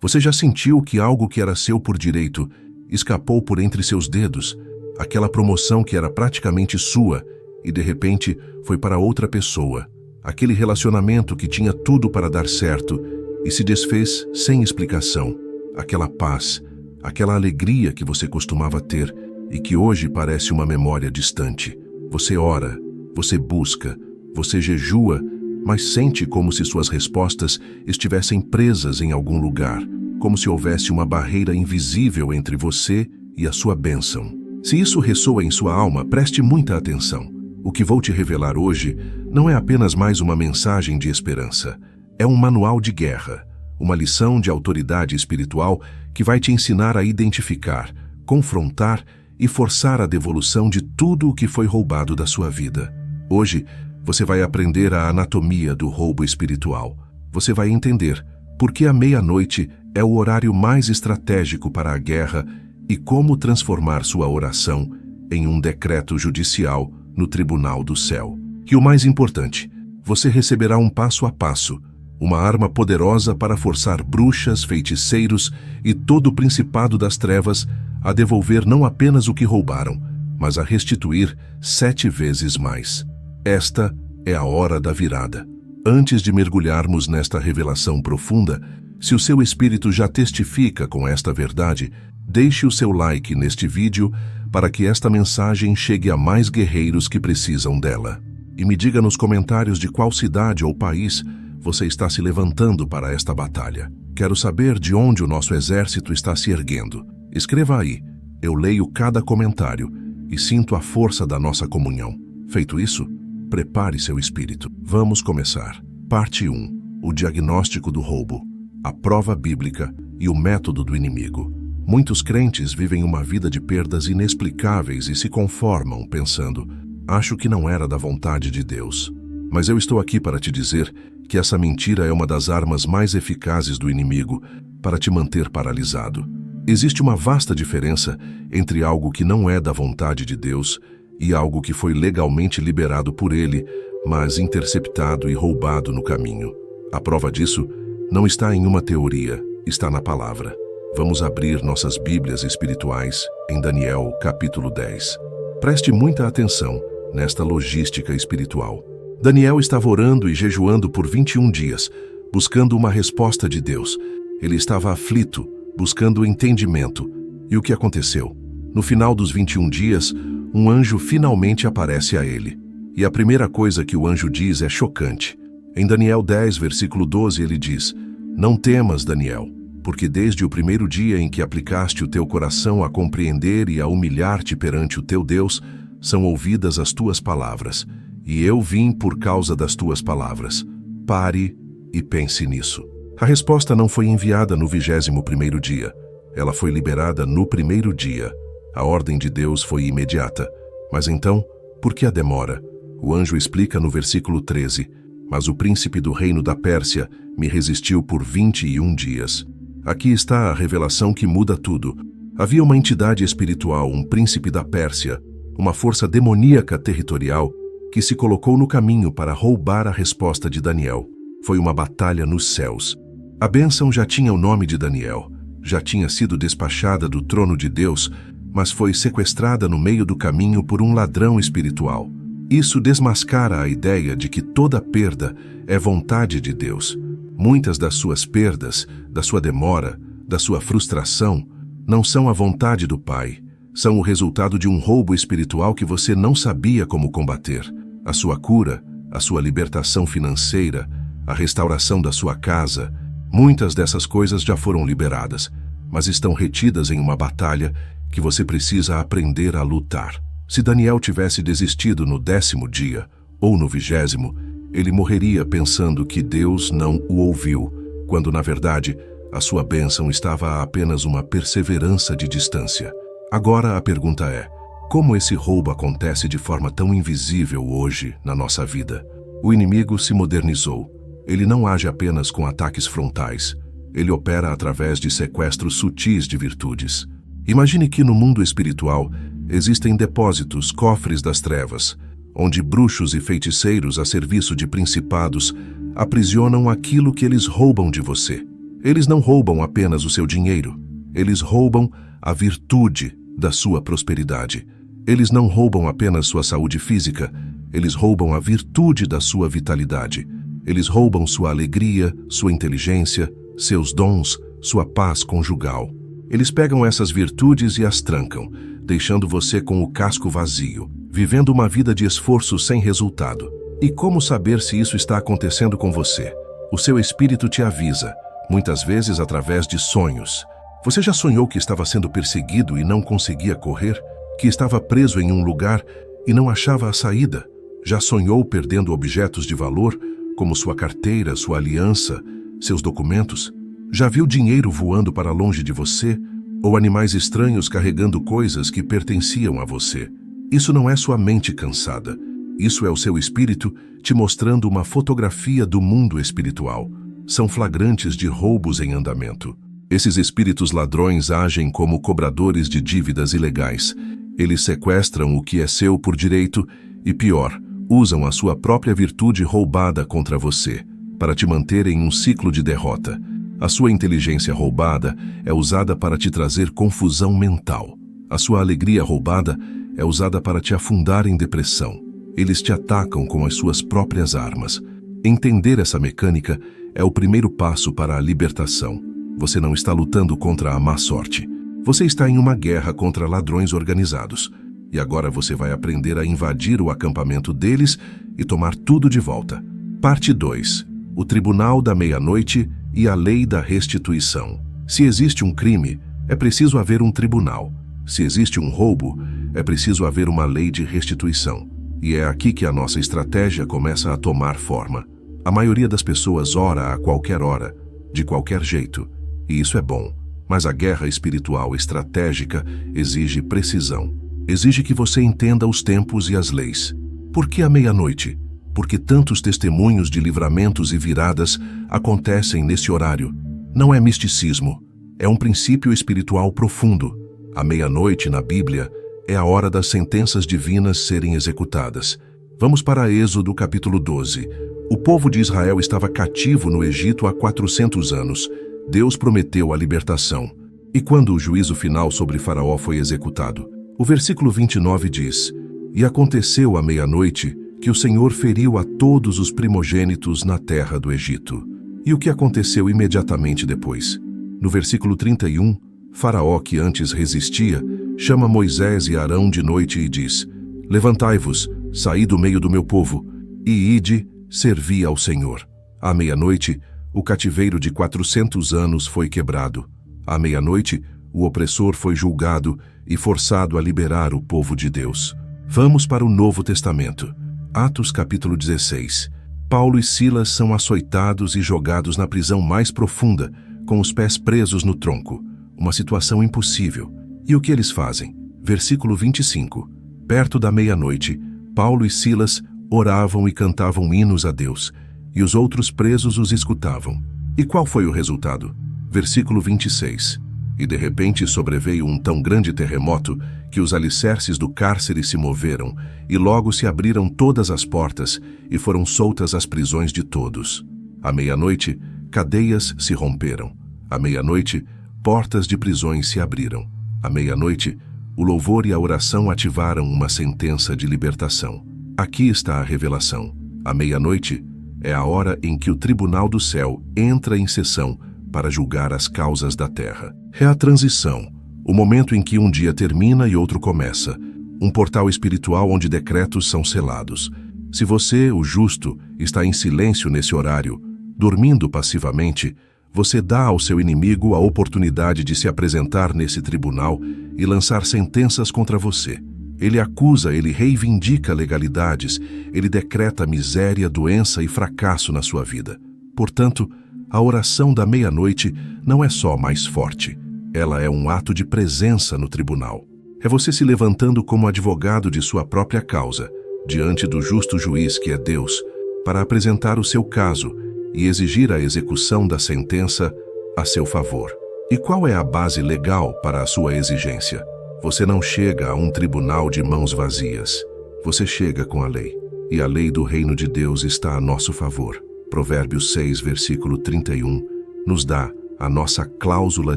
Você já sentiu que algo que era seu por direito escapou por entre seus dedos? Aquela promoção que era praticamente sua e de repente foi para outra pessoa. Aquele relacionamento que tinha tudo para dar certo e se desfez sem explicação. Aquela paz, aquela alegria que você costumava ter e que hoje parece uma memória distante. Você ora, você busca, você jejua, mas sente como se suas respostas estivessem presas em algum lugar, como se houvesse uma barreira invisível entre você e a sua bênção. Se isso ressoa em sua alma, preste muita atenção. O que vou te revelar hoje não é apenas mais uma mensagem de esperança. É um manual de guerra, uma lição de autoridade espiritual que vai te ensinar a identificar, confrontar e forçar a devolução de tudo o que foi roubado da sua vida. Hoje, você vai aprender a anatomia do roubo espiritual. Você vai entender por que a meia-noite é o horário mais estratégico para a guerra e como transformar sua oração em um decreto judicial no tribunal do céu. E o mais importante, você receberá um passo a passo, uma arma poderosa para forçar bruxas, feiticeiros e todo o principado das trevas a devolver não apenas o que roubaram, mas a restituir 7 vezes mais. Esta é a hora da virada. Antes de mergulharmos nesta revelação profunda, se o seu espírito já testifica com esta verdade, deixe o seu like neste vídeo para que esta mensagem chegue a mais guerreiros que precisam dela. E me diga nos comentários de qual cidade ou país você está se levantando para esta batalha. Quero saber de onde o nosso exército está se erguendo. Escreva aí. Eu leio cada comentário e sinto a força da nossa comunhão. Feito isso, prepare seu espírito. Vamos começar. Parte 1. O diagnóstico do roubo, a prova bíblica e o método do inimigo. Muitos crentes vivem uma vida de perdas inexplicáveis e se conformam pensando: acho que não era da vontade de Deus. Mas eu estou aqui para te dizer que essa mentira é uma das armas mais eficazes do inimigo para te manter paralisado. Existe uma vasta diferença entre algo que não é da vontade de Deus e algo que foi legalmente liberado por ele, mas interceptado e roubado no caminho. A prova disso não está em uma teoria, está na palavra. Vamos abrir nossas Bíblias espirituais em Daniel, capítulo 10. Preste muita atenção nesta logística espiritual. Daniel estava orando e jejuando por 21 dias, buscando uma resposta de Deus. Ele estava aflito, buscando entendimento. E o que aconteceu? No final dos 21 dias, um anjo finalmente aparece a ele. E a primeira coisa que o anjo diz é chocante. Em Daniel 10, versículo 12, ele diz: Não temas, Daniel, porque desde o primeiro dia em que aplicaste o teu coração a compreender e a humilhar-te perante o teu Deus, são ouvidas as tuas palavras, e eu vim por causa das tuas palavras. Pare e pense nisso. A resposta não foi enviada no 21º dia. Ela foi liberada no primeiro dia. A ordem de Deus foi imediata. Mas então, por que a demora? O anjo explica no versículo 13: Mas o príncipe do reino da Pérsia me resistiu por 21 dias. Aqui está a revelação que muda tudo. Havia uma entidade espiritual, um príncipe da Pérsia, uma força demoníaca territorial que se colocou no caminho para roubar a resposta de Daniel. Foi uma batalha nos céus. A bênção já tinha o nome de Daniel, já tinha sido despachada do trono de Deus, mas foi sequestrada no meio do caminho por um ladrão espiritual. Isso desmascara a ideia de que toda perda é vontade de Deus. Muitas das suas perdas, da sua demora, da sua frustração, não são a vontade do Pai. São o resultado de um roubo espiritual que você não sabia como combater. A sua cura, a sua libertação financeira, a restauração da sua casa, muitas dessas coisas já foram liberadas, mas estão retidas em uma batalha que você precisa aprender a lutar. Se Daniel tivesse desistido no 10º dia, ou no 20º, ele morreria pensando que Deus não o ouviu, quando na verdade a sua bênção estava a apenas uma perseverança de distância. Agora a pergunta é: como esse roubo acontece de forma tão invisível hoje na nossa vida? O inimigo se modernizou. Ele não age apenas com ataques frontais. Ele opera através de sequestros sutis de virtudes. Imagine que no mundo espiritual existem depósitos, cofres das trevas, onde bruxos e feiticeiros a serviço de principados aprisionam aquilo que eles roubam de você. Eles não roubam apenas o seu dinheiro. Eles roubam a virtude da sua prosperidade. Eles não roubam apenas sua saúde física. Eles roubam a virtude da sua vitalidade. Eles roubam sua alegria, sua inteligência, seus dons, sua paz conjugal. Eles pegam essas virtudes e as trancam, deixando você com o casco vazio, vivendo uma vida de esforço sem resultado. E como saber se isso está acontecendo com você? O seu espírito te avisa, muitas vezes através de sonhos. Você já sonhou que estava sendo perseguido e não conseguia correr? Que estava preso em um lugar e não achava a saída? Já sonhou perdendo objetos de valor, como sua carteira, sua aliança, seus documentos? Já viu dinheiro voando para longe de você? Ou animais estranhos carregando coisas que pertenciam a você? Isso não é sua mente cansada. Isso é o seu espírito te mostrando uma fotografia do mundo espiritual. São flagrantes de roubos em andamento. Esses espíritos ladrões agem como cobradores de dívidas ilegais. Eles sequestram o que é seu por direito e, pior, usam a sua própria virtude roubada contra você, para te manter em um ciclo de derrota. A sua inteligência roubada é usada para te trazer confusão mental. A sua alegria roubada é usada para te afundar em depressão. Eles te atacam com as suas próprias armas. Entender essa mecânica é o primeiro passo para a libertação. Você não está lutando contra a má sorte. Você está em uma guerra contra ladrões organizados. E agora você vai aprender a invadir o acampamento deles e tomar tudo de volta. Parte 2. O Tribunal da Meia-Noite e a Lei da Restituição. Se existe um crime, é preciso haver um tribunal. Se existe um roubo, é preciso haver uma lei de restituição. E é aqui que a nossa estratégia começa a tomar forma. A maioria das pessoas ora a qualquer hora, de qualquer jeito. E isso é bom, mas a guerra espiritual estratégica exige precisão. Exige que você entenda os tempos e as leis. Por que a meia-noite? Porque tantos testemunhos de livramentos e viradas acontecem nesse horário. Não é misticismo, é um princípio espiritual profundo. A meia-noite na Bíblia é a hora das sentenças divinas serem executadas. Vamos para Êxodo capítulo 12. O povo de Israel estava cativo no Egito há 400 anos. Deus prometeu a libertação. E quando o juízo final sobre Faraó foi executado? O versículo 29 diz: E aconteceu à meia-noite que o Senhor feriu a todos os primogênitos na terra do Egito. E o que aconteceu imediatamente depois? No versículo 31, Faraó, que antes resistia, chama Moisés e Arão de noite e diz: Levantai-vos, saí do meio do meu povo, e ide, servi ao Senhor. À meia-noite, o cativeiro de 400 anos foi quebrado. À meia-noite, o opressor foi julgado e forçado a liberar o povo de Deus. Vamos para o Novo Testamento. Atos capítulo 16. Paulo e Silas são açoitados e jogados na prisão mais profunda, com os pés presos no tronco. Uma situação impossível. E o que eles fazem? Versículo 25. Perto da meia-noite, Paulo e Silas oravam e cantavam hinos a Deus, e os outros presos os escutavam. E qual foi o resultado? Versículo 26. E de repente sobreveio um tão grande terremoto que os alicerces do cárcere se moveram, e logo se abriram todas as portas, e foram soltas as prisões de todos. À meia-noite, cadeias se romperam. À meia-noite, portas de prisões se abriram. À meia-noite, o louvor e a oração ativaram uma sentença de libertação. Aqui está a revelação. À meia-noite é a hora em que o tribunal do céu entra em sessão para julgar as causas da terra. É a transição, o momento em que um dia termina e outro começa, um portal espiritual onde decretos são selados. Se você, o justo, está em silêncio nesse horário, dormindo passivamente, você dá ao seu inimigo a oportunidade de se apresentar nesse tribunal e lançar sentenças contra você. Ele acusa, ele reivindica legalidades, ele decreta miséria, doença e fracasso na sua vida. Portanto, a oração da meia-noite não é só mais forte, ela é um ato de presença no tribunal. É você se levantando como advogado de sua própria causa, diante do justo juiz que é Deus, para apresentar o seu caso e exigir a execução da sentença a seu favor. E qual é a base legal para a sua exigência? Você não chega a um tribunal de mãos vazias. Você chega com a lei. E a lei do reino de Deus está a nosso favor. Provérbios 6, versículo 31, nos dá a nossa cláusula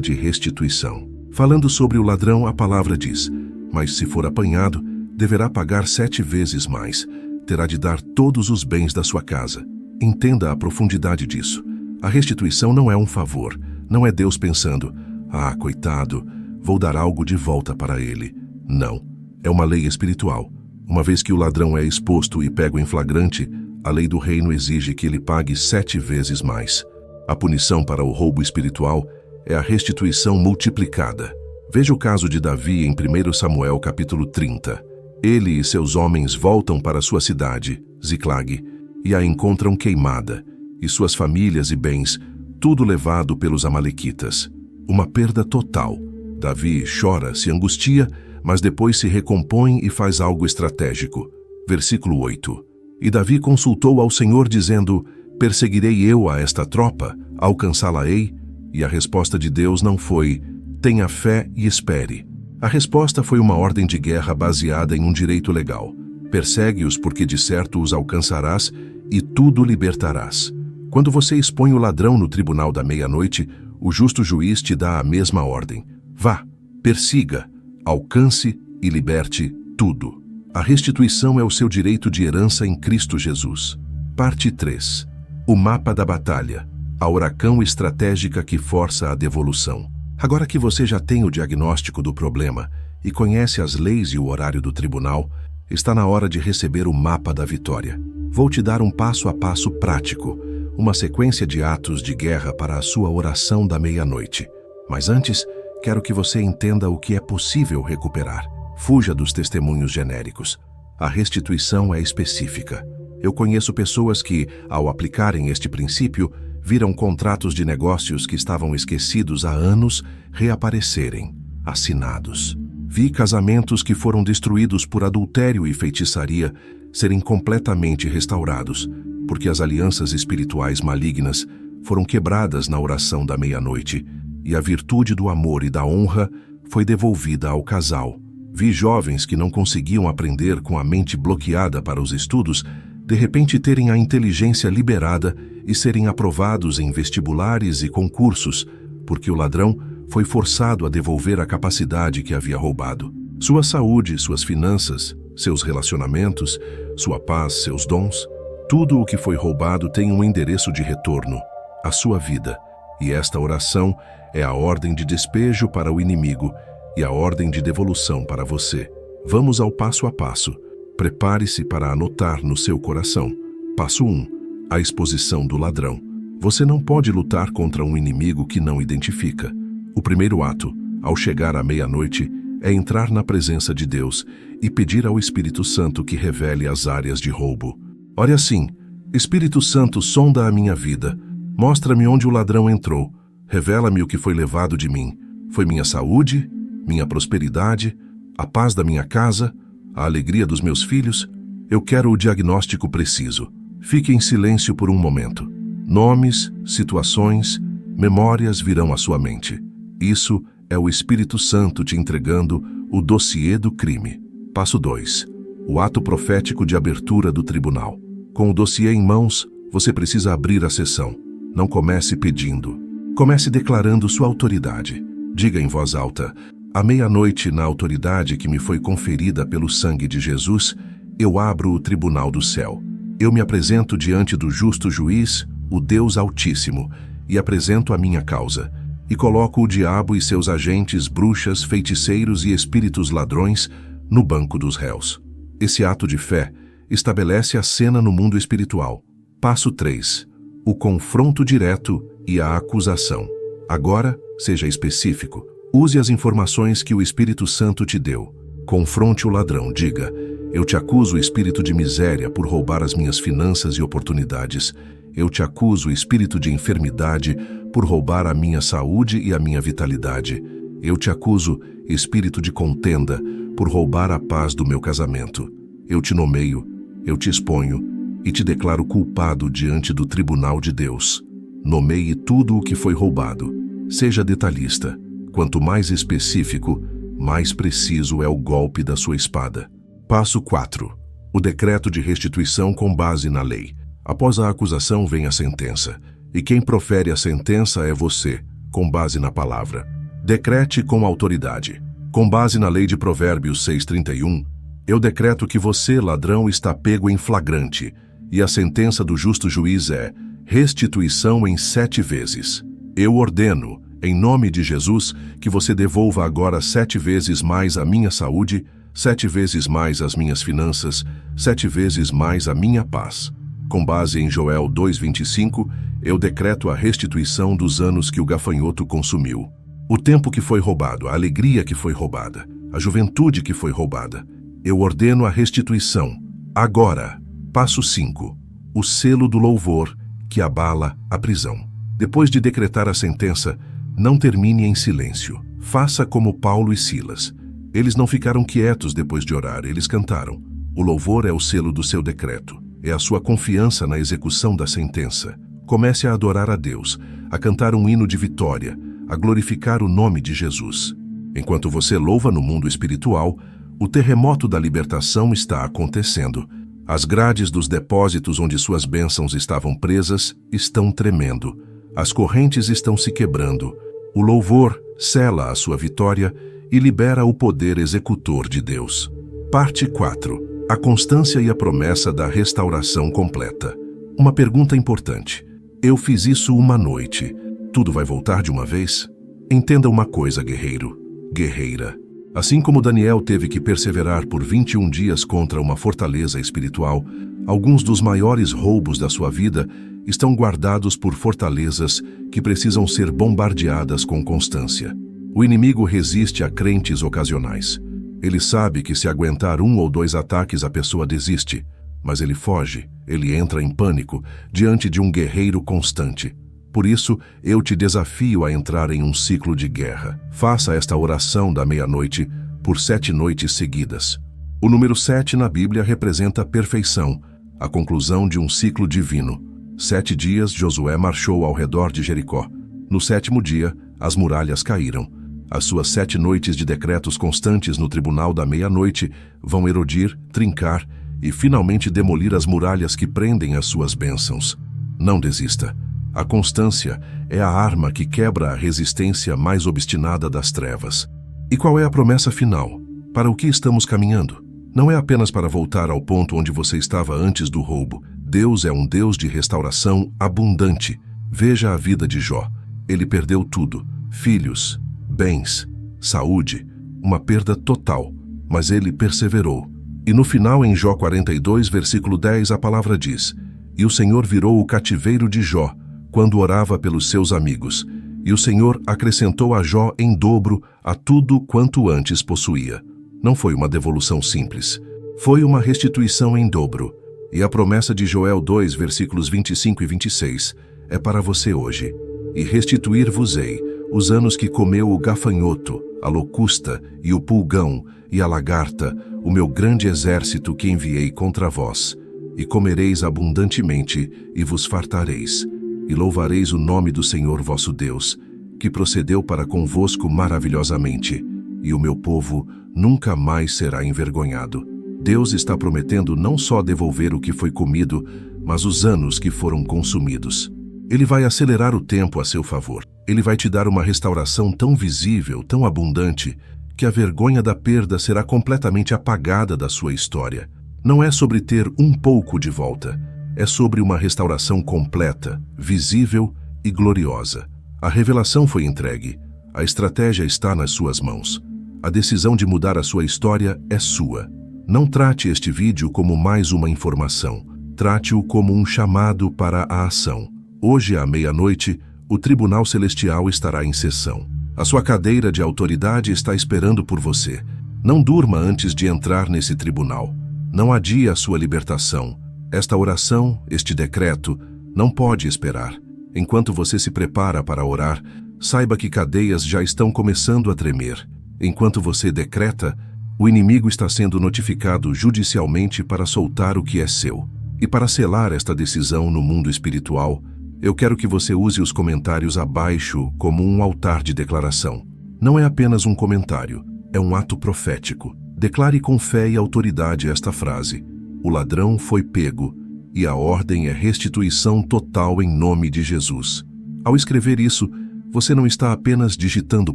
de restituição. Falando sobre o ladrão, a palavra diz: mas se for apanhado, deverá pagar 7 vezes mais, terá de dar todos os bens da sua casa. Entenda a profundidade disso. A restituição não é um favor, não é Deus pensando: ah, coitado, vou dar algo de volta para ele. Não, é uma lei espiritual. Uma vez que o ladrão é exposto e pego em flagrante, a lei do reino exige que ele pague 7 vezes mais. A punição para o roubo espiritual é a restituição multiplicada. Veja o caso de Davi em 1 Samuel capítulo 30. Ele e seus homens voltam para sua cidade, Ziclag, e a encontram queimada, e suas famílias e bens, tudo levado pelos amalequitas. Uma perda total. Davi chora, se angustia, mas depois se recompõe e faz algo estratégico. Versículo 8. E Davi consultou ao Senhor dizendo: perseguirei eu a esta tropa? Alcançá-la-ei? E a resposta de Deus não foi: tenha fé e espere. A resposta foi uma ordem de guerra baseada em um direito legal. Persegue-os porque de certo os alcançarás e tudo libertarás. Quando você expõe o ladrão no tribunal da meia-noite, o justo juiz te dá a mesma ordem. Vá, persiga, alcance e liberte tudo. A restituição é o seu direito de herança em Cristo Jesus. Parte 3. O mapa da batalha. A oração estratégica que força a devolução. Agora que você já tem o diagnóstico do problema e conhece as leis e o horário do tribunal, está na hora de receber o mapa da vitória. Vou te dar um passo a passo prático, uma sequência de atos de guerra para a sua oração da meia-noite. Mas antes, quero que você entenda o que é possível recuperar. Fuja dos testemunhos genéricos. A restituição é específica. Eu conheço pessoas que, ao aplicarem este princípio, viram contratos de negócios que estavam esquecidos há anos reaparecerem, assinados. Vi casamentos que foram destruídos por adultério e feitiçaria serem completamente restaurados, porque as alianças espirituais malignas foram quebradas na oração da meia-noite e a virtude do amor e da honra foi devolvida ao casal. Vi jovens que não conseguiam aprender com a mente bloqueada para os estudos, de repente terem a inteligência liberada e serem aprovados em vestibulares e concursos, porque o ladrão foi forçado a devolver a capacidade que havia roubado. Sua saúde, suas finanças, seus relacionamentos, sua paz, seus dons, tudo o que foi roubado tem um endereço de retorno, a sua vida. E esta oração é a ordem de despejo para o inimigo e a ordem de devolução para você. Vamos ao passo a passo. Prepare-se para anotar no seu coração. Passo 1. A exposição do ladrão. Você não pode lutar contra um inimigo que não identifica. O primeiro ato, ao chegar à meia-noite, é entrar na presença de Deus e pedir ao Espírito Santo que revele as áreas de roubo. Ore assim: Espírito Santo, sonda a minha vida. Mostra-me onde o ladrão entrou. Revela-me o que foi levado de mim. Foi minha saúde, minha prosperidade, a paz da minha casa, a alegria dos meus filhos? Eu quero o diagnóstico preciso. Fique em silêncio por um momento. Nomes, situações, memórias virão à sua mente. Isso é o Espírito Santo te entregando o dossiê do crime. Passo 2. O ato profético de abertura do tribunal. Com o dossiê em mãos, você precisa abrir a sessão. Não comece pedindo. Comece declarando sua autoridade. Diga em voz alta: à meia-noite, na autoridade que me foi conferida pelo sangue de Jesus, eu abro o tribunal do céu. Eu me apresento diante do justo juiz, o Deus Altíssimo, e apresento a minha causa. E coloco o diabo e seus agentes, bruxas, feiticeiros e espíritos ladrões no banco dos réus. Esse ato de fé estabelece a cena no mundo espiritual. Passo 3. O confronto direto e a acusação. Agora, seja específico. Use as informações que o Espírito Santo te deu. Confronte o ladrão, diga: eu te acuso, espírito de miséria, por roubar as minhas finanças e oportunidades. Eu te acuso, espírito de enfermidade, por roubar a minha saúde e a minha vitalidade. Eu te acuso, espírito de contenda, por roubar a paz do meu casamento. Eu te nomeio, eu te exponho e te declaro culpado diante do tribunal de Deus. Nomeie tudo o que foi roubado. Seja detalhista. Quanto mais específico, mais preciso é o golpe da sua espada. Passo 4. O decreto de restituição com base na lei. Após a acusação vem a sentença. E quem profere a sentença é você, com base na palavra. Decrete com autoridade. Com base na lei de Provérbios 6:31, eu decreto que você, ladrão, está pego em flagrante, e a sentença do justo juiz é restituição em 7 vezes. Eu ordeno, em nome de Jesus, que você devolva agora 7 vezes mais a minha saúde, 7 vezes mais as minhas finanças, 7 vezes mais a minha paz. Com base em Joel 2:25, eu decreto a restituição dos anos que o gafanhoto consumiu. O tempo que foi roubado, a alegria que foi roubada, a juventude que foi roubada. Eu ordeno a restituição. Agora, passo 5. O selo do louvor que abala a prisão. Depois de decretar a sentença, não termine em silêncio. Faça como Paulo e Silas. Eles não ficaram quietos depois de orar, eles cantaram. O louvor é o selo do seu decreto. É a sua confiança na execução da sentença. Comece a adorar a Deus, a cantar um hino de vitória, a glorificar o nome de Jesus. Enquanto você louva no mundo espiritual, o terremoto da libertação está acontecendo. As grades dos depósitos onde suas bênçãos estavam presas estão tremendo. As correntes estão se quebrando. O louvor sela a sua vitória e libera o poder executor de Deus. Parte 4. A constância e a promessa da restauração completa. Uma pergunta importante. Eu fiz isso uma noite. Tudo vai voltar de uma vez? Entenda uma coisa, guerreiro, guerreira. Assim como Daniel teve que perseverar por 21 dias contra uma fortaleza espiritual, alguns dos maiores roubos da sua vida estão guardados por fortalezas que precisam ser bombardeadas com constância. O inimigo resiste a crentes ocasionais. Ele sabe que se aguentar 1 ou 2 ataques a pessoa desiste, mas ele foge, ele entra em pânico diante de um guerreiro constante. Por isso, eu te desafio a entrar em um ciclo de guerra. Faça esta oração da meia-noite por 7 noites seguidas. O número 7 na Bíblia representa a perfeição, a conclusão de um ciclo divino. 7 dias Josué marchou ao redor de Jericó. No 7º dia, as muralhas caíram. As suas 7 noites de decretos constantes no tribunal da meia-noite vão erodir, trincar e finalmente demolir as muralhas que prendem as suas bênçãos. Não desista. A constância é a arma que quebra a resistência mais obstinada das trevas. E qual é a promessa final? Para o que estamos caminhando? Não é apenas para voltar ao ponto onde você estava antes do roubo. Deus é um Deus de restauração abundante. Veja a vida de Jó. Ele perdeu tudo: filhos, bens, saúde, uma perda total. Mas ele perseverou. E no final, em Jó 42, versículo 10, a palavra diz: E o Senhor virou o cativeiro de Jó, quando orava pelos seus amigos, e o Senhor acrescentou a Jó em dobro a tudo quanto antes possuía. Não foi uma devolução simples, foi uma restituição em dobro. E a promessa de Joel 2, versículos 25 e 26, é para você hoje. E restituir-vos-ei os anos que comeu o gafanhoto, a locusta e o pulgão e a lagarta, o meu grande exército que enviei contra vós. E comereis abundantemente e vos fartareis. E louvareis o nome do Senhor vosso Deus, que procedeu para convosco maravilhosamente, e o meu povo nunca mais será envergonhado. Deus está prometendo não só devolver o que foi comido, mas os anos que foram consumidos. Ele vai acelerar o tempo a seu favor. Ele vai te dar uma restauração tão visível, tão abundante, que a vergonha da perda será completamente apagada da sua história. Não é sobre ter um pouco de volta. É sobre uma restauração completa, visível e gloriosa. A revelação foi entregue. A estratégia está nas suas mãos. A decisão de mudar a sua história é sua. Não trate este vídeo como mais uma informação. Trate-o como um chamado para a ação. Hoje, à meia-noite, o Tribunal Celestial estará em sessão. A sua cadeira de autoridade está esperando por você. Não durma antes de entrar nesse tribunal. Não adie a sua libertação. Esta oração, este decreto, não pode esperar. Enquanto você se prepara para orar, saiba que cadeias já estão começando a tremer. Enquanto você decreta, o inimigo está sendo notificado judicialmente para soltar o que é seu. E para selar esta decisão no mundo espiritual, eu quero que você use os comentários abaixo como um altar de declaração. Não é apenas um comentário, é um ato profético. Declare com fé e autoridade esta frase: o ladrão foi pego, e a ordem é restituição total em nome de Jesus. Ao escrever isso, Você não está apenas digitando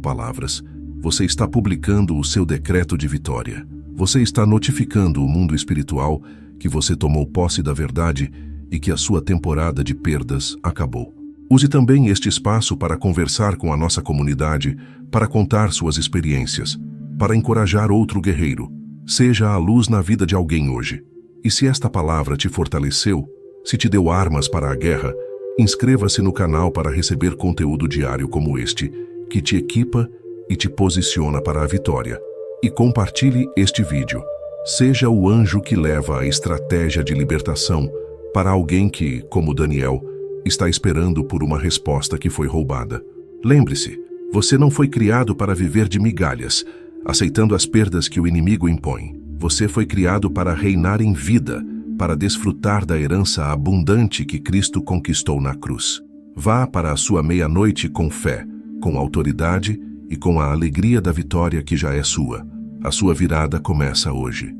palavras, você está publicando o seu decreto de vitória. Você está notificando o mundo espiritual que você tomou posse da verdade e que a sua temporada de perdas acabou. Use também este espaço para conversar com a nossa comunidade, para contar suas experiências, para encorajar outro guerreiro. Seja a luz na vida de alguém hoje. E se esta palavra te fortaleceu, se te deu armas para a guerra, inscreva-se no canal para receber conteúdo diário como este, que te equipa e te posiciona para a vitória. E compartilhe este vídeo. Seja o anjo que leva a estratégia de libertação para alguém que, como Daniel, está esperando por uma resposta que foi roubada. Lembre-se, você não foi criado para viver de migalhas, aceitando as perdas que o inimigo impõe. Você foi criado para reinar em vida, para desfrutar da herança abundante que Cristo conquistou na cruz. Vá para a sua meia-noite com fé, com autoridade e com a alegria da vitória que já é sua. A sua virada começa hoje.